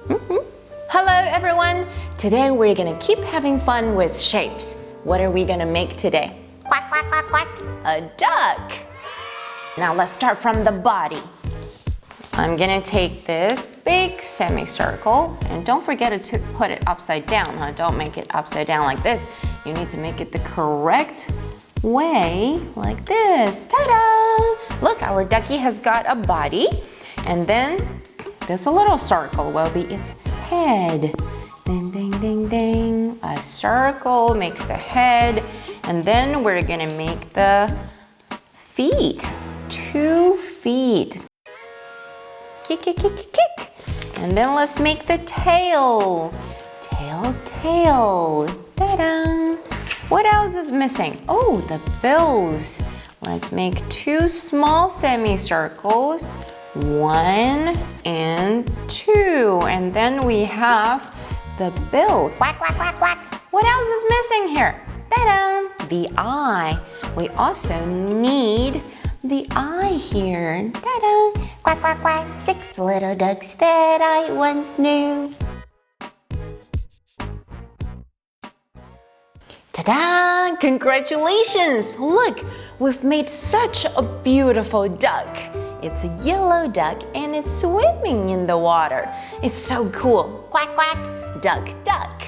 Hello everyone! Today we're gonna keep having fun with shapes. What are we gonna make today? Quack, quack, quack, quack. A duck. Now let's start from the body. I'm gonna take this big semicircle, and don't forget to put it upside down, huh? Don't make it upside down like this. You need to make it the correct way, like this. Ta-da! Look, our ducky has got a body, and then this little circle will be its head. Ding, ding, ding, ding. A circle makes the head, and then we're gonna make the feet. 2 feet. Kick, kick, kick, kick, kick. And then let's make the tail. Tail, tail. Ta-da! What else is missing? Oh, the bills. Let's make 2 small semicircles. 1 and 2. And then we have the bill. Quack, quack, quack, quack. What else is missing here? Ta-da! The eye. We also need the eye here. Ta-da! Quack, quack, quack. 6 little ducks that I once knew. Ta-da! Congratulations! Look, we've made such a beautiful duck. It's a yellow duck and it's swimming in the water. It's so cool. Quack, quack, duck, duck.